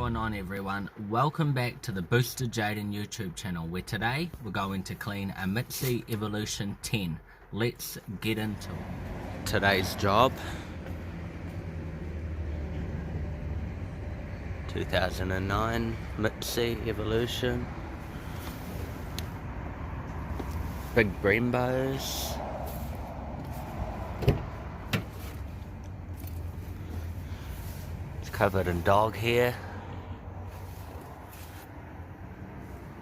going on, everyone? Welcome back to the Boosted Jaden YouTube channel, where today we're going to clean a Mitsubishi Evolution 10. Let's get into it. Today's job, 2009 Mitsubishi Evolution. Big Brembos. Covered in dog hair,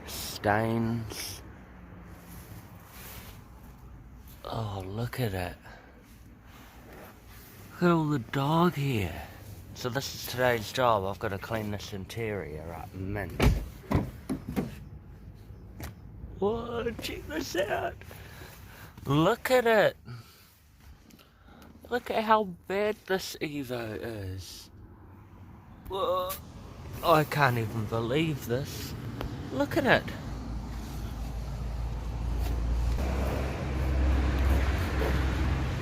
stains. Oh, look at it. Look at all the dog hair. So this is today's job. I've got to clean this interior up mint. Whoa, check this out. Look at it. Look at how bad this Evo is. Whoa. I can't even believe this. Look at it.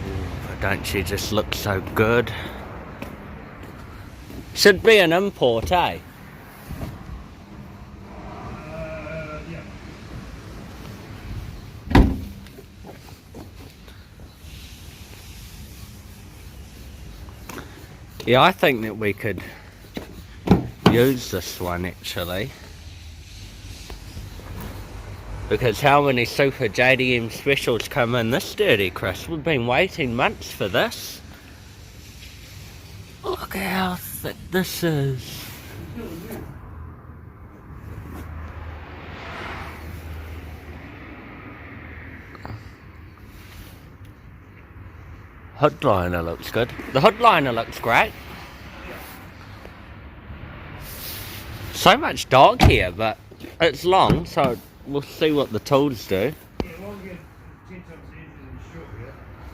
Ooh, don't she just look so good? Should be an import, eh? Yeah, I think that we could use this one actually, because how many Super JDM specials come in this dirty, Chris? We've been waiting months for this. Look at how thick this is. Hood liner looks good. The hood liner looks great. So much dog here, but it's long, so we'll see what the tools do.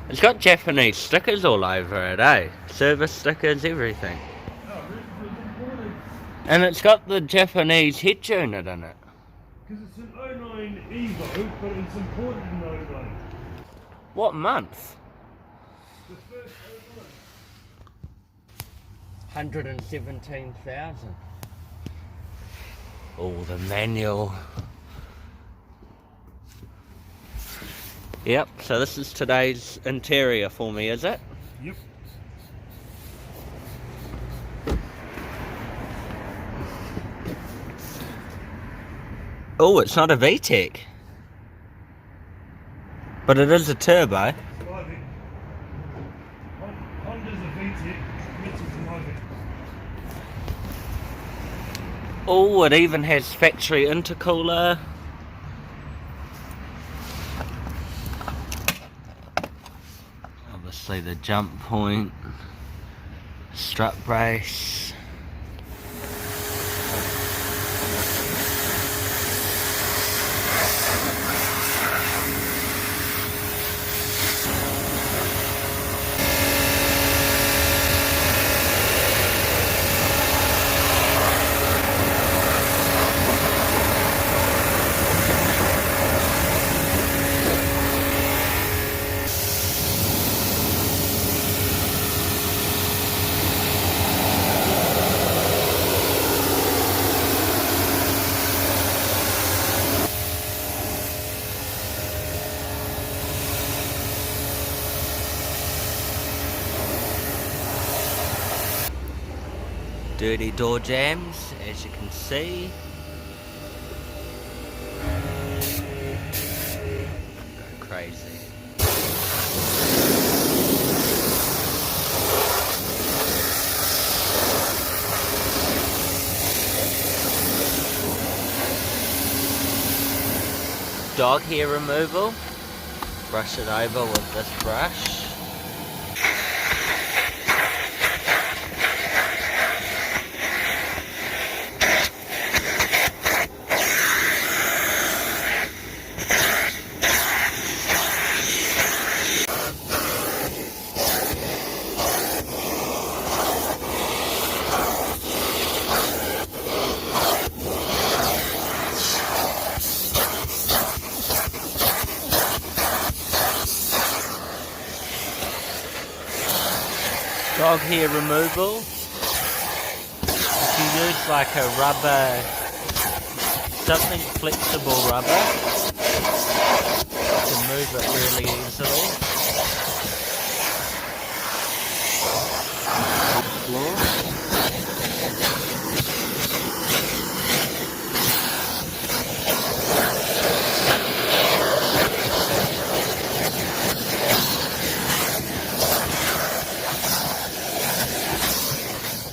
It's got Japanese stickers all over it, eh? Service stickers, everything. And it's got the Japanese head unit in it. Because it's an 09 Evo, but it's imported in 09. What month? The first 09. 117,000. Oh, the manual. Yep, so this is today's interior for me, is it? Yep. Oh, it's not a VTEC. But it is a turbo. Honda's a VTEC, Mitsubishi's an IV. Oh, it even has factory intercooler. Obviously the jump point, strut brace. Dirty door jams, as you can see. Go crazy. Dog hair removal. Brush it over with this brush. Dog hair removal. If you use like a rubber, something flexible rubber to move it really easily. Floor.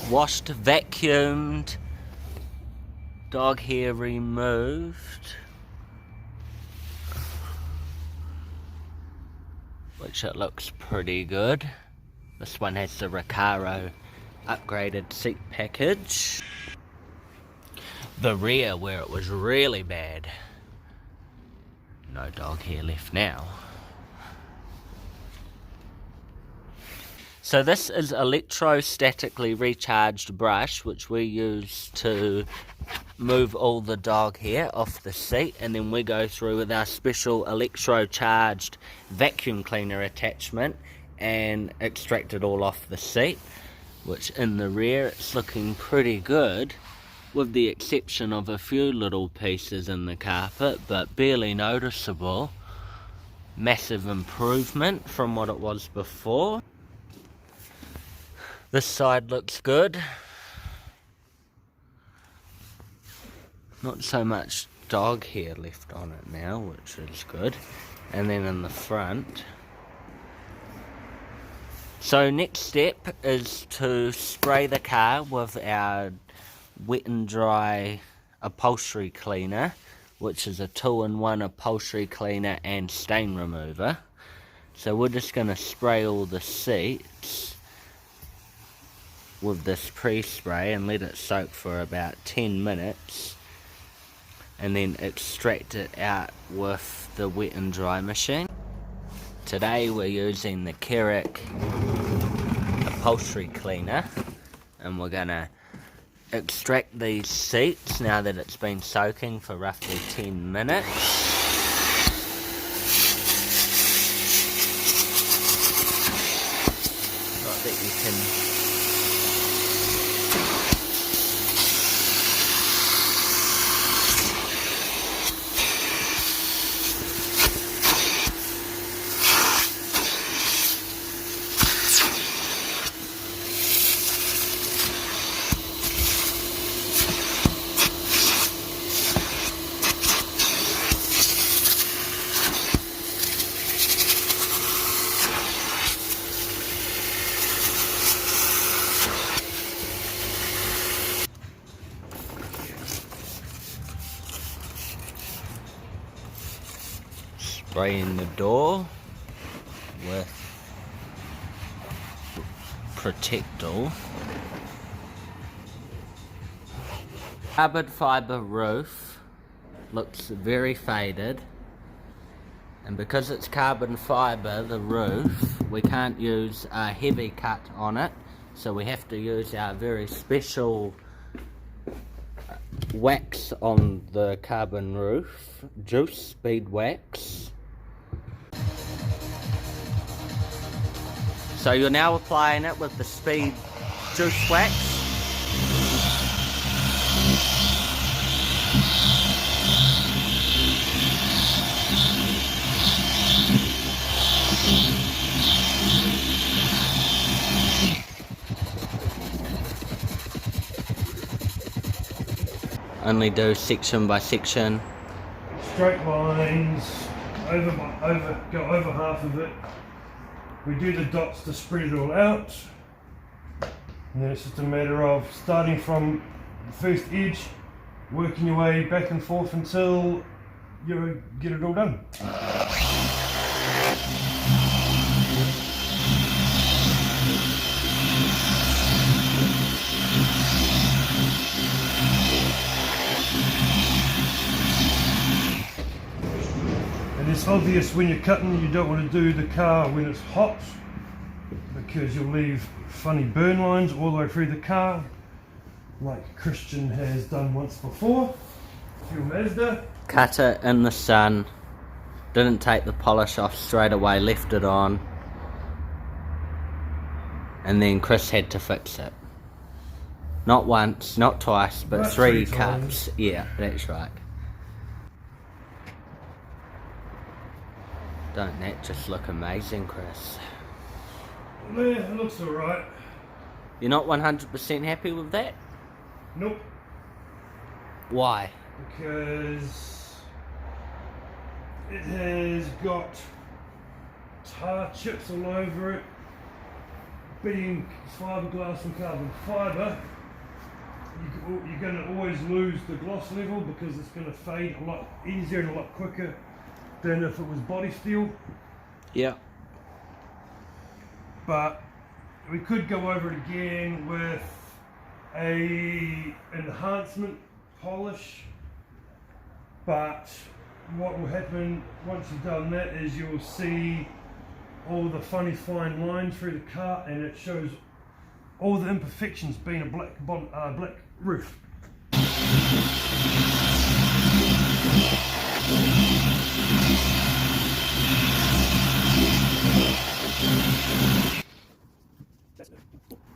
Washed, vacuumed, dog hair removed, which it looks pretty good. This one has the Recaro upgraded seat package. The rear, where it was really bad, no dog hair left now. So this is electrostatically recharged brush, which we use to move all the dog hair off the seat, and then we go through with our special electro-charged vacuum cleaner attachment and extract it all off the seat, which in the rear it's looking pretty good, with the exception of a few little pieces in the carpet, but barely noticeable. Massive improvement from what it was before. This side looks good. Not so much dog hair left on it now, which is good. And then in the front. So next step is to spray the car with our wet and dry upholstery cleaner, which is a 2-in-1 upholstery cleaner and stain remover. So we're just going to spray all the seats with this pre-spray and let it soak for about 10 minutes, and then extract it out with the wet and dry machine. Today we're using the Kerrick upholstery cleaner, and we're gonna extract these seats now that it's been soaking for roughly 10 minutes. Not that you can spraying the door with Protectol. Carbon fibre roof looks very faded, and because it's carbon fibre, the roof, we can't use a heavy cut on it, so we have to use our very special wax on the carbon roof, juice speed wax. So you're now applying it with the speed juice wax. Only do section by section. Straight lines, go over half of it. We do the dots to spread it all out. And then it's just a matter of starting from the first edge, working your way back and forth until you get it all done. And it's obvious when you're cutting, you don't want to do the car when it's hot, because you'll leave funny burn lines all the way through the car, like Christian has done once before. Your Mazda. Cut it in the sun, didn't take the polish off straight away, left it on, and then Chris had to fix it. Not once, not twice, but About three three cups. times. Yeah, that's right. Don't that just look amazing, Chris? Yeah, it looks alright. You're not 100% happy with that? Nope. Why? Because it has got tar chips all over it, being fiberglass and carbon fibre. You're going to always lose the gloss level because it's going to fade a lot easier and a lot quicker than if it was body steel. Yeah. But we could go over it again with a enhancement polish, but what will happen once you've done that is you'll see all the funny fine lines through the car, and it shows all the imperfections being a black roof.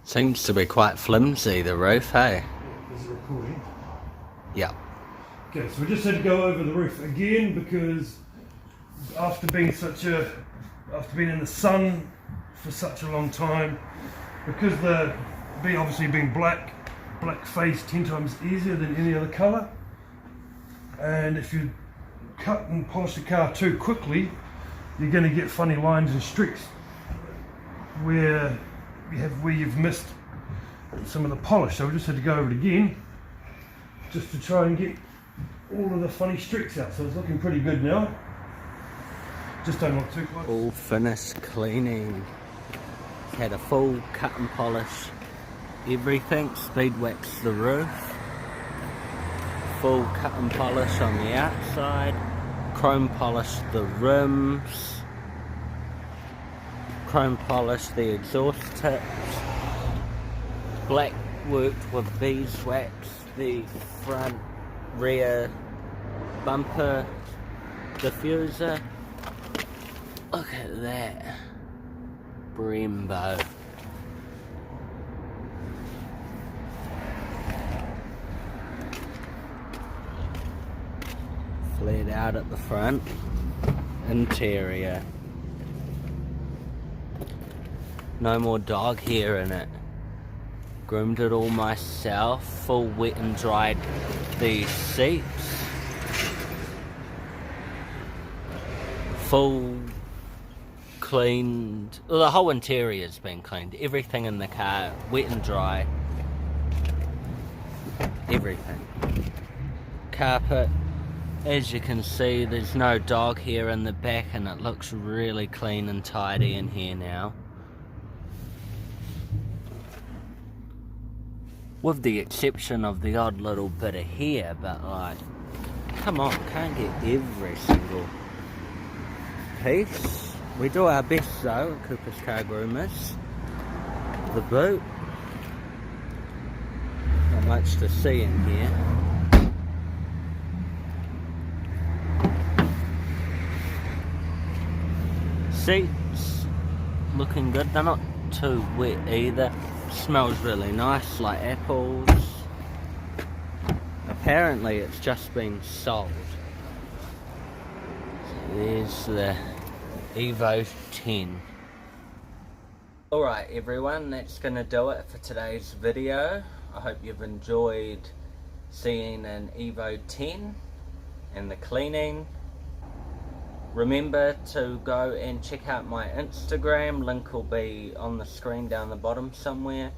Seems to be quite flimsy, the roof, hey? Is it recording? Yeah. Okay, so we just had to go over the roof again because after being in the sun for such a long time, because obviously being black fades 10 times easier than any other colour, and if you cut and polish the car too quickly, you're going to get funny lines and streaks where you've missed some of the polish. So we just had to go over it again just to try and get all of the funny streaks out. So it's looking pretty good now. Just don't look too close. Full finished cleaning. Had a full cut and polish everything. Speed wax the roof. Full cut and polish on the outside. Chrome polish the rims. Chrome polish the exhaust tips. Black worked with beeswax the front rear bumper diffuser. Look at that Brembo. Flared out at the front. Interior. No more dog hair in it. Groomed it all myself. Full wet and dried the seats. Full cleaned. Well, the whole interior's been cleaned. Everything in the car, wet and dry. Everything. Carpet. As you can see, there's no dog hair in the back, and it looks really clean and tidy in here now. With the exception of the odd little bit of hair, but like, come on, can't get every single piece. We do our best though, Cooper's Car Groomers. The boot. Not much to see in here. Seats looking good, they're not too wet either. Smells really nice, like apples. Apparently it's just been sold. So there's the Evo 10. Alright everyone, that's going to do it for today's video. I hope you've enjoyed seeing an Evo 10 and the cleaning. Remember to go and check out my Instagram, link will be on the screen down the bottom somewhere.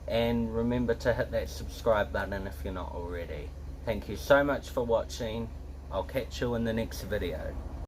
And remember to hit that subscribe button if you're not already. Thank you so much for watching. I'll catch you in the next video.